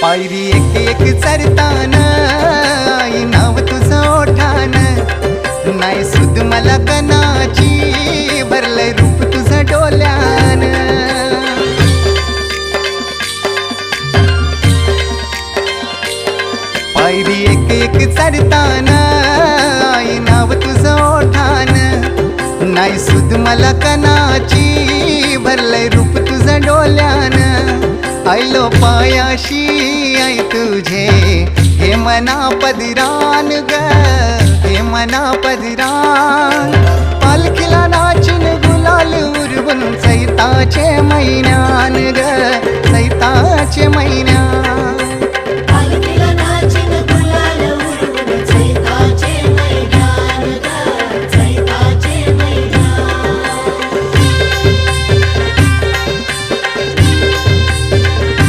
पायरी एक एक चरतान आई नाव तुझं ओठान नाही सुद मला कनाची भरलंय रूप तुझं डोल्यान पायरी एक एक चरतान आई नाव तुझं ओठान नाही सुद मला कनाची भरलंय रूप तुझं डोल्यान आयलो पायाशी आई तुझे हे मना पदिरान ग हे मना पदिरान पालखीला नाचिन गुलाल उरवून सैताचे महिन्यान ग सैताचे महिन्यान